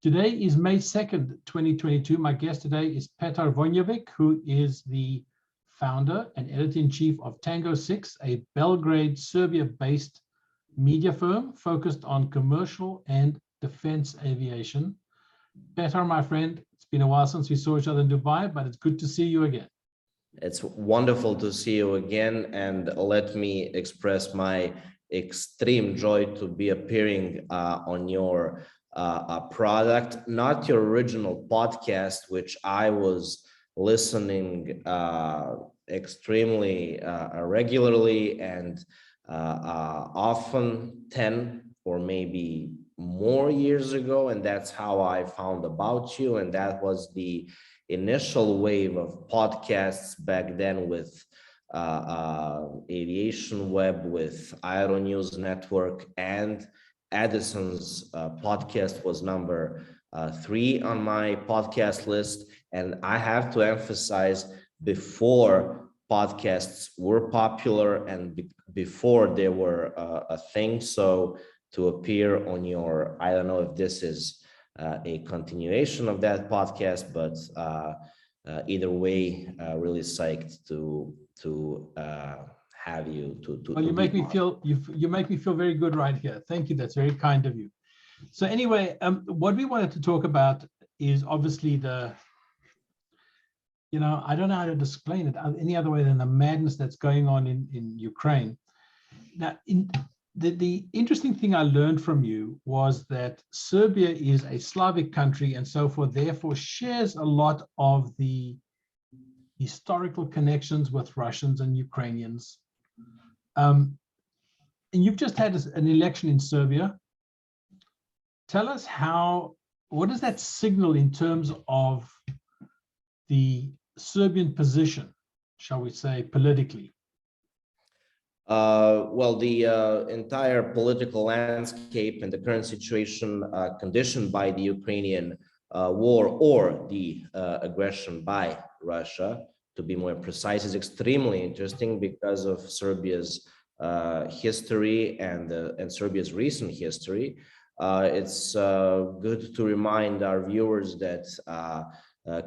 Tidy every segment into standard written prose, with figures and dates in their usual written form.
Today is May 2nd, 2022. My guest today is Petar Vonjevic, who is the founder and editor-in-chief of Tango 6, a Belgrade, Serbia-based media firm focused on commercial and defense aviation. Petar, my friend, it's been a while since we saw each other in Dubai, but it's good to see you again. It's wonderful to see you again, and let me express my extreme joy to be appearing on your product, not your original podcast, which I was listening extremely regularly and often 10 or maybe more years ago, and that's how I found about you, and that was the initial wave of podcasts back then with Aviation Web, with Aero News Network, and Addison's podcast was number 3 on my podcast list. And I have to emphasize, before podcasts were popular and before they were a thing. So to appear on your, I don't know if this is a continuation of that podcast, but either way, really psyched to have you well, you make me feel you make me feel very good right here. Thank you. That's very kind of you. So anyway, what we wanted to talk about is obviously I don't know how to explain it any other way than the madness that's going on in Ukraine. Now, the interesting thing I learned from you was that Serbia is a Slavic country and so forth, therefore shares a lot of the historical connections with Russians and Ukrainians. And you've just had an election in Serbia. Tell us what does that signal in terms of the Serbian position, shall we say, politically? Well, the entire political landscape and the current situation conditioned by the Ukrainian war, or the aggression by Russia, to be more precise, is extremely interesting because of Serbia's history and Serbia's recent history. It's good to remind our viewers that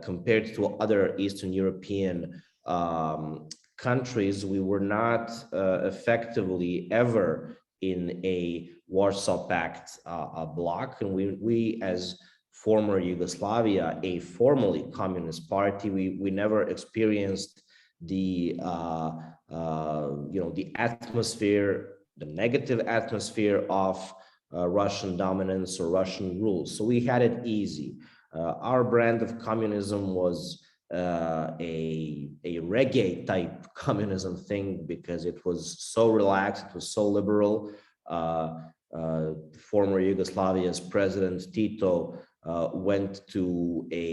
compared to other Eastern European countries, we were not effectively ever in a Warsaw Pact bloc, and we as former Yugoslavia, a formally communist party, we never experienced the the atmosphere, the negative atmosphere of Russian dominance or Russian rule. So we had it easy. Our brand of communism was a reggae type communism thing, because it was so relaxed, it was so liberal. Former Yugoslavia's president Tito went to a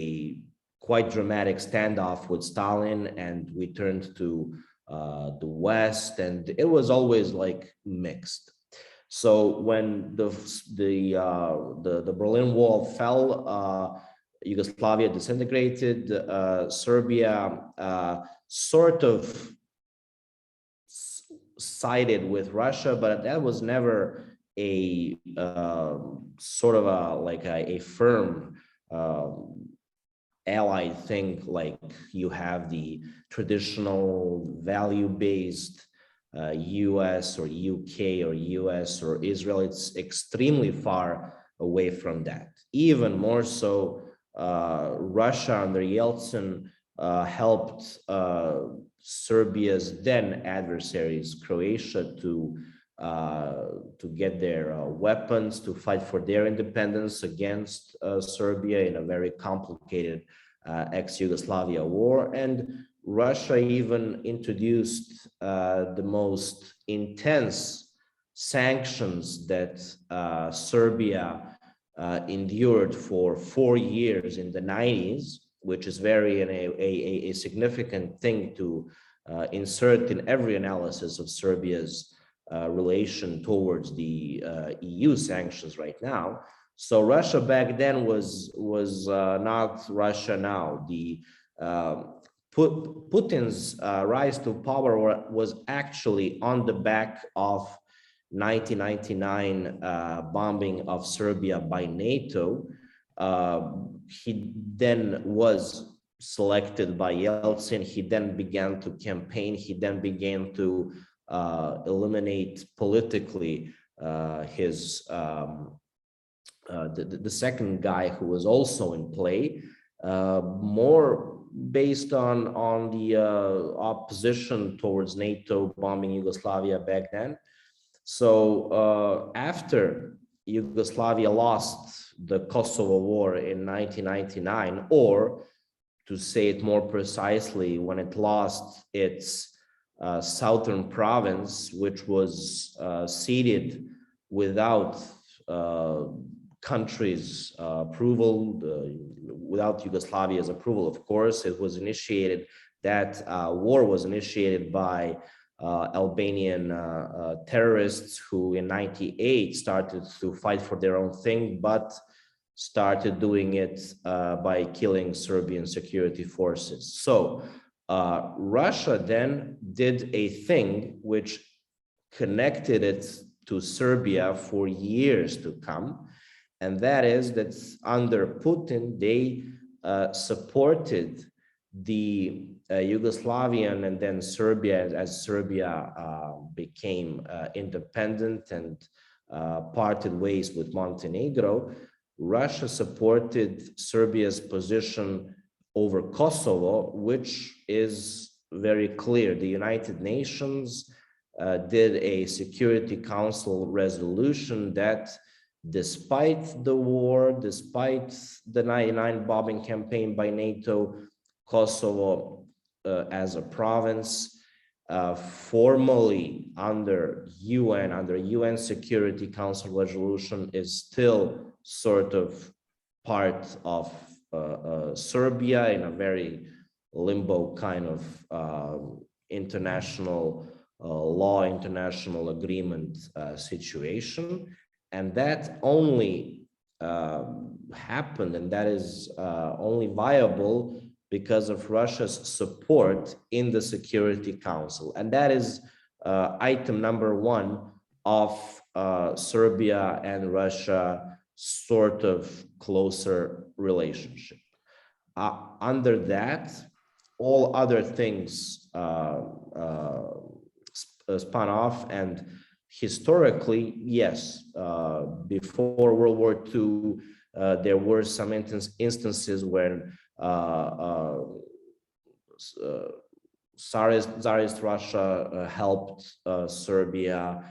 quite dramatic standoff with Stalin, and we turned to the West, and it was always like mixed. So when the Berlin Wall fell, Yugoslavia disintegrated, Serbia sort of sided with Russia, but that was never a sort of a firm allied thing, like you have the traditional value-based US or UK or US or Israel. It's extremely far away from that. Even more so, Russia under Yeltsin helped Serbia's then adversaries, Croatia, to get their weapons, to fight for their independence against Serbia in a very complicated ex-Yugoslavia war. And Russia even introduced the most intense sanctions that Serbia endured for 4 years in the 90s, which is a significant thing to insert in every analysis of Serbia's relation towards the EU sanctions right now. So Russia back then was not Russia now. The Putin's rise to power was actually on the back of 1999 bombing of Serbia by NATO, He then was selected by Yeltsin. He then began to campaign. He then began to eliminate politically his the second guy who was also in play, more based on the opposition towards NATO bombing Yugoslavia back then. So after Yugoslavia lost the Kosovo War in 1999, or to say it more precisely, when it lost its southern province, which was ceded without country's approval, without Yugoslavia's approval, of course. It was initiated, that war was initiated by Albanian terrorists who in '98 started to fight for their own thing, but started doing it by killing Serbian security forces. So Russia then did a thing which connected it to Serbia for years to come, and that is that under Putin, they supported the Yugoslavian and then Serbia, as Serbia became independent and parted ways with Montenegro. Russia supported Serbia's position over Kosovo, which is very clear. The United Nations did a Security Council resolution that despite the war, despite the '99 bombing campaign by NATO, Kosovo as a province, formally under UN Security Council resolution, is still sort of part of Serbia in a very limbo kind of international law, international agreement situation. And that only happened, and that is only viable because of Russia's support in the Security Council. And that is item number one of Serbia and Russia sort of closer relationship. Under that, all other things spun off, and historically, yes, before World War II, there were some instances when Tsarist Russia helped Serbia.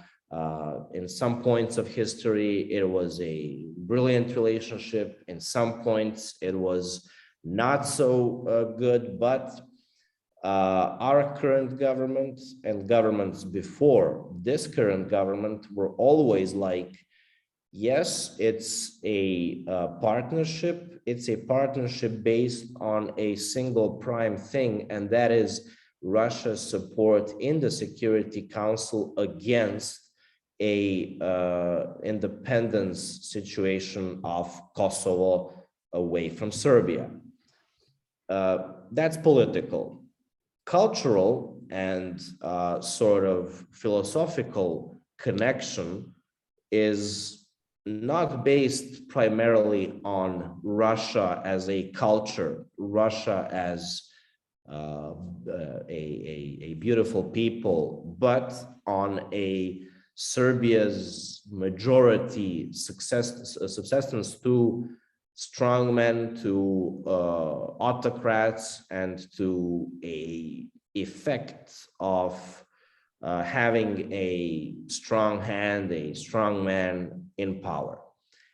In some points of history, it was a brilliant relationship. In some points, it was not so good, but our current government and governments before this current government were always like, yes, it's a partnership. It's a partnership based on a single prime thing, and that is Russia's support in the Security Council against a independence situation of Kosovo away from Serbia. That's political. Cultural and sort of philosophical connection is not based primarily on Russia as a culture, Russia as a beautiful people, but on a Serbia's majority subsistence to strongmen, to autocrats, and to a effect of having a strong hand, a strong man in power.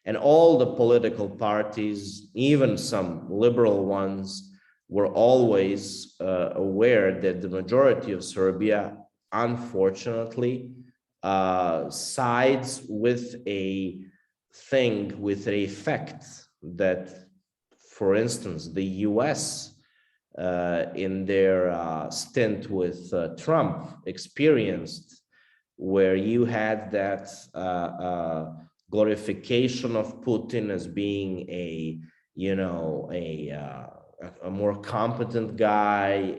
And all the political parties, even some liberal ones, were always aware that the majority of Serbia, unfortunately, sides with a thing, with an effect that, for instance, the US in their stint with Trump experienced, where you had that glorification of Putin as being a, you know, a more competent guy,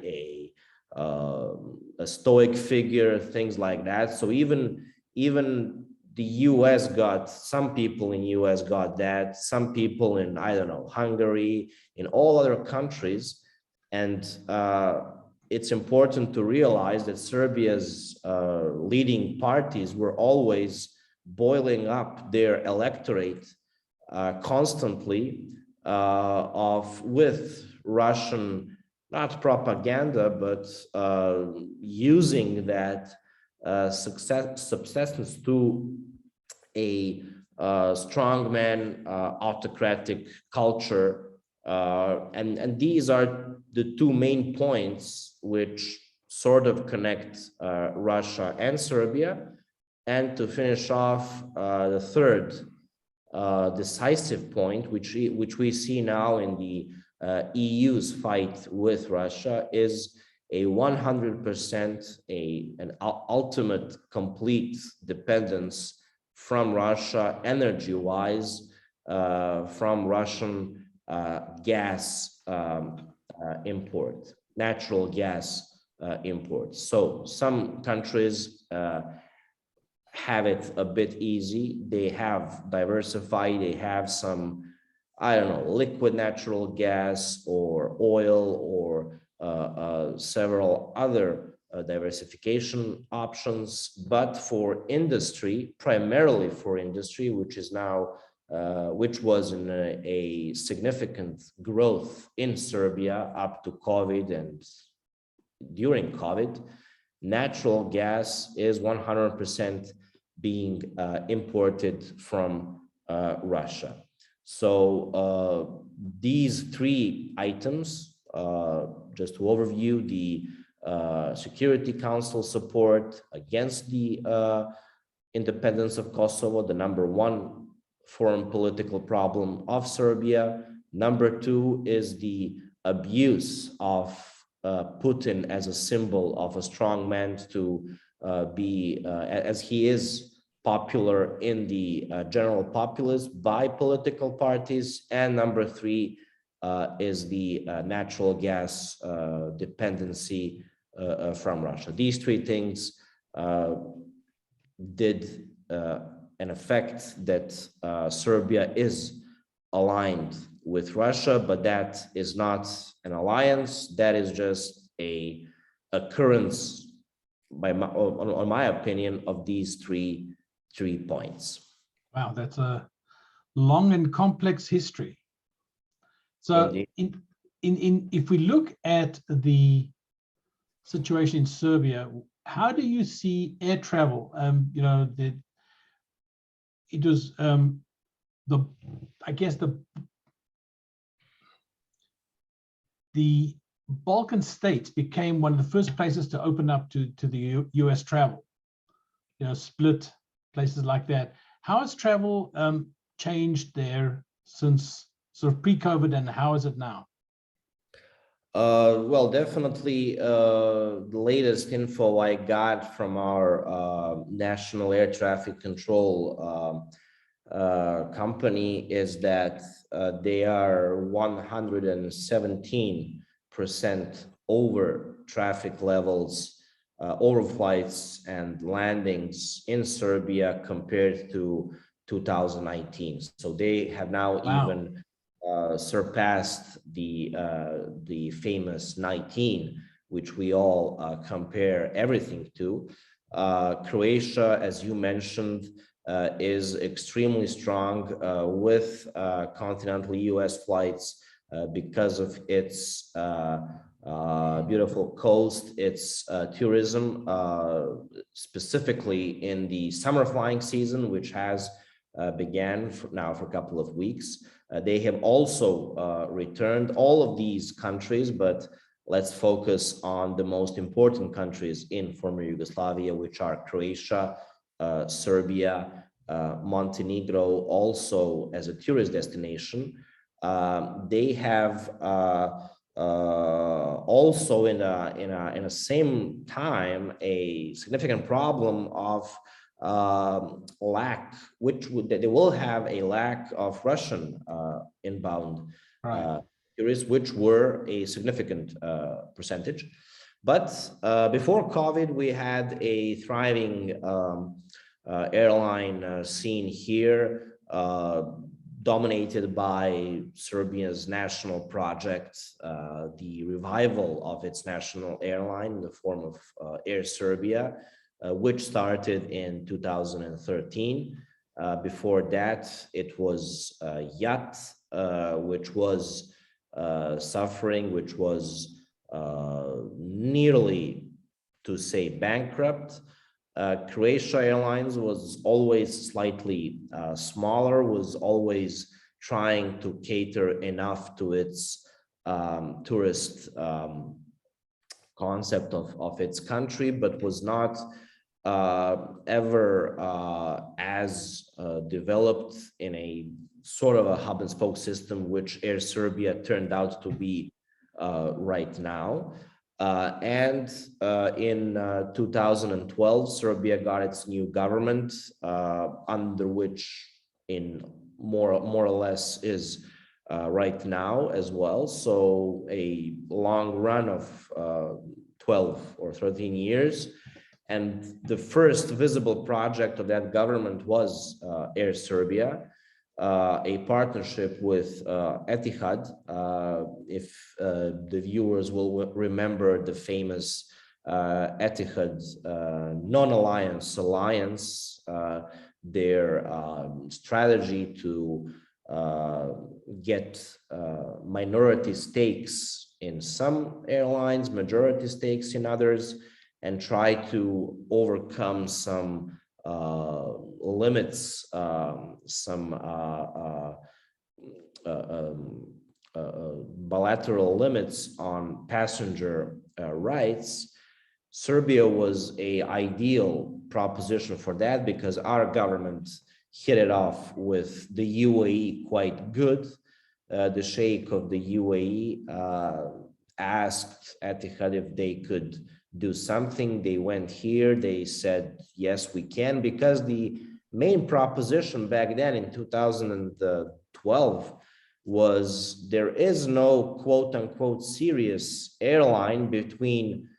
a stoic figure, things like that. So even the US got, some people in US got that, some people in, I don't know, Hungary, in all other countries. And it's important to realize that Serbia's leading parties were always boiling up their electorate constantly with Russian, not propaganda, but using that subsistence to a strongman autocratic culture. And these are the two main points which sort of connect Russia and Serbia. And to finish off, the third decisive point, which we see now in the EU's fight with Russia, is a 100%, an ultimate complete dependence from Russia, energy-wise, from Russian gas import, natural gas imports. So some countries have it a bit easy. They have diversified, they have some, I don't know, liquid natural gas or oil or several other diversification options. But for industry, primarily for industry, which is now, which was in a significant growth in Serbia up to COVID and during COVID, natural gas is 100% being imported from Russia. So these three items, just to overview, the Security Council support against the independence of Kosovo, the #1 foreign political problem of Serbia. #2 is the abuse of Putin as a symbol of a strong man to be, as he is popular in the general populace by political parties. And #3 is the natural gas dependency from Russia. These three things did an effect that Serbia is aligned with Russia, but that is not an alliance. That is just a occurrence, on my opinion, of these three points. Wow, that's a long and complex history. So if we look at the situation in Serbia, how do you see air travel? You know, it was I guess the Balkan states became one of the first places to open up to the US travel, you know, Split, places like that. How has travel changed there since sort of pre-COVID, and how is it now? Well, definitely the latest info I got from our National Air Traffic Control company is that they are 117% over traffic levels, overflights and landings in Serbia compared to 2019. So they have now even surpassed the famous 19, which we all compare everything to. Croatia, as you mentioned, is extremely strong with continental US flights because of its beautiful coast, its tourism, specifically in the summer flying season, which has began now for a couple of weeks. They have also returned, all of these countries, but let's focus on the most important countries in former Yugoslavia, which are Croatia, Serbia, Montenegro, also as a tourist destination. They have also in a same time a significant problem of lack, they will have a lack of Russian inbound tourists, which were a significant percentage. But before COVID, we had a thriving airline scene here, dominated by Serbia's national project, the revival of its national airline in the form of Air Serbia, which started in 2013. Before that, it was Yacht, which was suffering, which was nearly to say bankrupt. Croatia Airlines was always slightly smaller, was always trying to cater enough to its tourist concept of its country, but was not ever as developed in a sort of a hub and spoke system, which Air Serbia turned out to be right now. In 2012, Serbia got its new government, under which in more or less is right now as well. So a long run of 12 or 13 years. And the first visible project of that government was Air Serbia, a partnership with Etihad. If the viewers will remember the famous Etihad non-alliance alliance, their strategy to get minority stakes in some airlines, majority stakes in others, and try to overcome some limits, some bilateral limits on passenger rights. Serbia was an ideal proposition for that because our government hit it off with the UAE quite good. The Sheikh of the UAE asked Etihad if they could do something. They went here, they said, yes, we can, because the main proposition back then in 2012 was there is no quote unquote serious airline between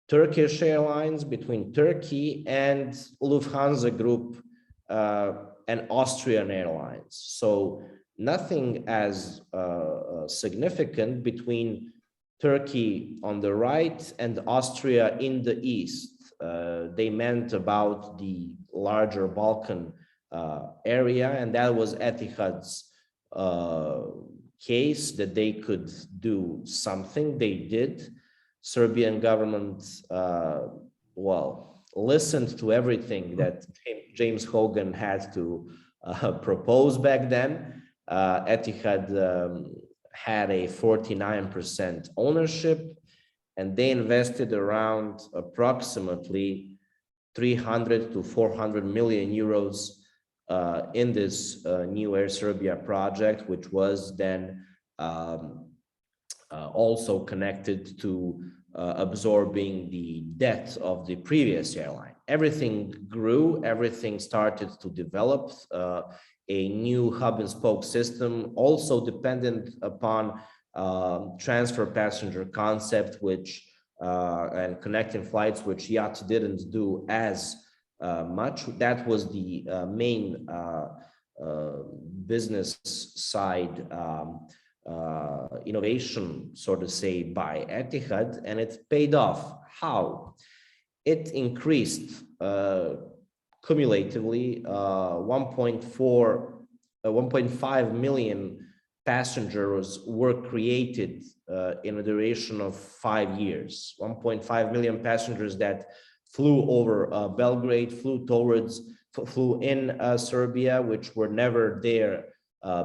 Turkish Airlines, between Turkey and Lufthansa Group and Austrian Airlines. So nothing as significant between Turkey on the right and Austria in the east. They meant about the larger Balkan area, and that was Etihad's case, that they could do something. They did. Serbian government, listened to everything that James Hogan had to propose back then. Etihad had a 49% ownership, and they invested around approximately 300 to 400 million euros in this new Air Serbia project, which was then also connected to absorbing the debt of the previous airline. Everything grew, everything started to develop. A new hub and spoke system, also dependent upon transfer passenger concept, which and connecting flights, which Yacht didn't do as much. That was the main business side innovation, so to say, by Etihad, and it paid off. How? It increased cumulatively 1.5 million passengers were created in a duration of 5 years. 1.5 million passengers that flew over Belgrade, flew in Serbia, which were never there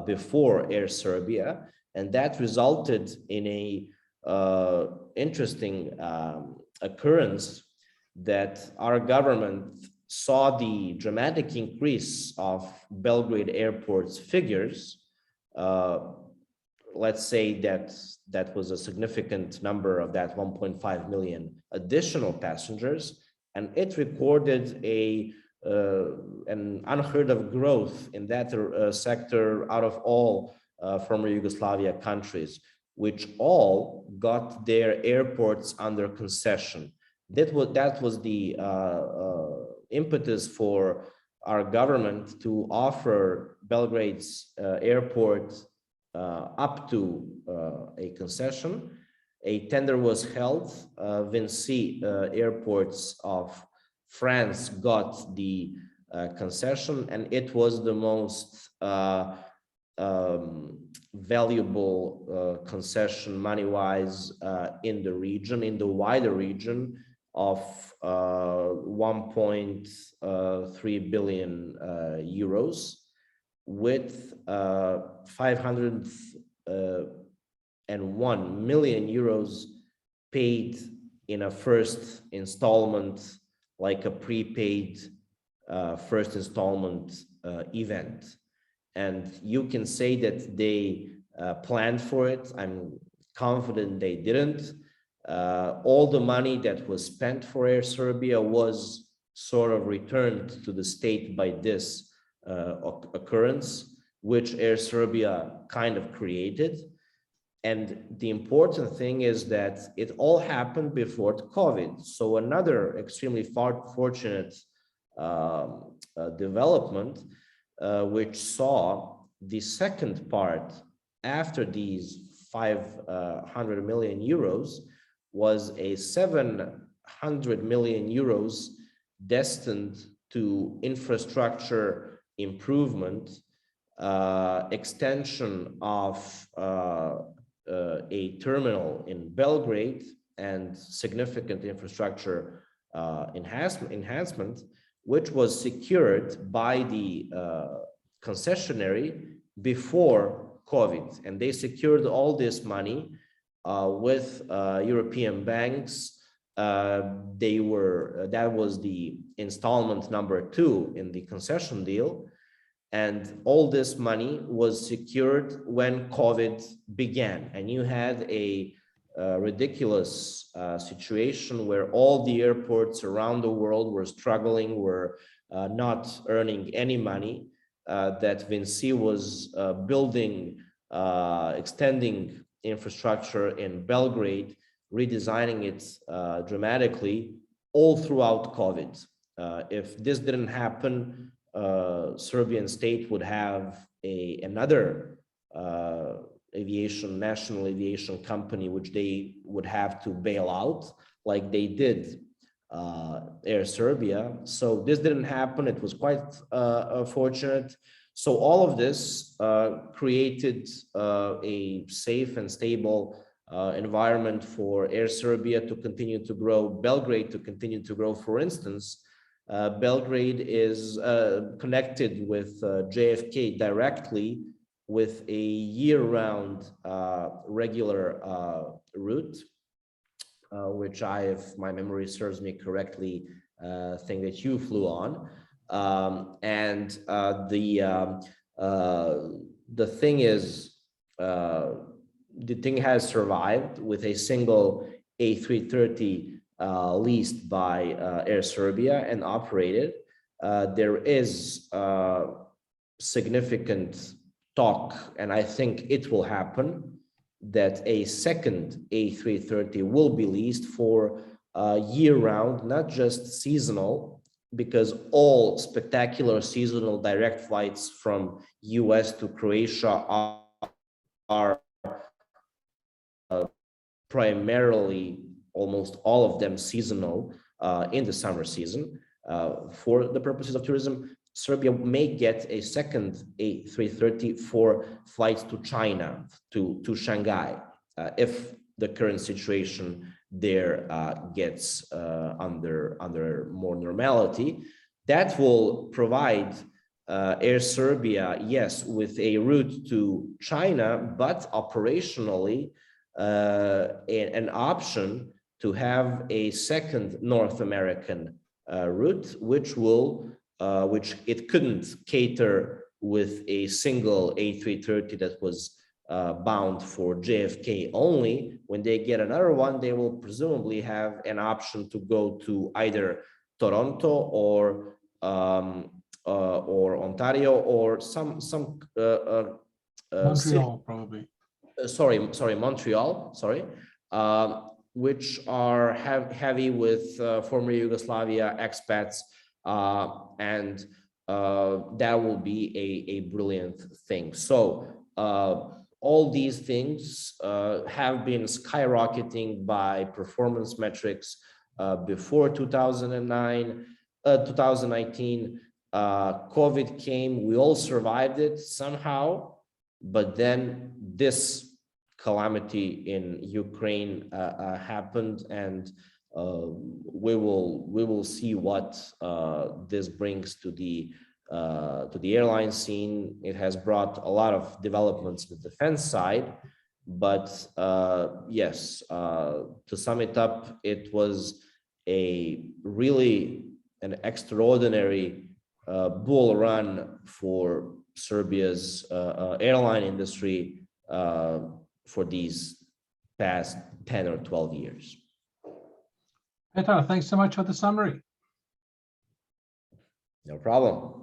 before Air Serbia, and that resulted in a interesting occurrence that our government saw the dramatic increase of Belgrade airport's figures. Let's say that was a significant number of that 1.5 million additional passengers, and it recorded an unheard of growth in that sector out of all former Yugoslavia countries, which all got their airports under concession. That was the impetus for our government to offer Belgrade's airport up to a concession. A tender was held. Vinci airports of France got the concession, and it was the most valuable concession money-wise in the region, in the wider region of 1.3 billion euros, with 501 million euros paid in a first installment, like a prepaid first installment event. And you can say that they planned for it. I'm confident they didn't. All the money that was spent for Air Serbia was sort of returned to the state by this occurrence, which Air Serbia kind of created. And the important thing is that it all happened before COVID. So another extremely fortunate development, which saw the second part after these 500 million euros, was a 700 million euros destined to infrastructure improvement, extension of a terminal in Belgrade, and significant infrastructure enhancement, which was secured by the concessionary before COVID. And they secured all this money with European banks. That was the installment number 2 in the concession deal. And all this money was secured when COVID began. And you had a ridiculous situation where all the airports around the world were struggling, were not earning any money, that Vinci was building, extending infrastructure in Belgrade, redesigning it dramatically all throughout COVID. If this didn't happen, Serbian state would have another national aviation company, which they would have to bail out, like they did Air Serbia. So this didn't happen. It was quite fortunate. So all of this created a safe and stable environment for Air Serbia to continue to grow, Belgrade to continue to grow. For instance, Belgrade is connected with JFK directly with a year-round regular route, which I, if my memory serves me correctly, think that you flew on. The thing is, the thing has survived with a single A330 leased by Air Serbia and operated. There is significant talk, and I think it will happen, that a second A330 will be leased for year-round, not just seasonal, because all spectacular seasonal direct flights from US to Croatia are primarily, almost all of them, seasonal in the summer season. For the purposes of tourism, Serbia may get a second A330 for flights to China, to Shanghai, if the current situation there gets under more normality. That will provide Air Serbia, yes, with a route to China, but operationally an option to have a second North American route, which it couldn't cater with a single A330 that was bound for JFK only. When they get another one, they will presumably have an option to go to either Toronto or Ontario or some Montreal, probably. Montreal, which are heavy with former Yugoslavia expats, and that will be a brilliant thing. So all these things have been skyrocketing by performance metrics before 2009, 2019. COVID came, we all survived it somehow, but then this calamity in Ukraine happened, and we will see what this brings to the airline scene. It has brought a lot of developments to the defense side, but yes, to sum it up, it was a really an extraordinary bull run for Serbia's airline industry for these past 10 or 12 years. Petar, thanks so much for the summary. No problem.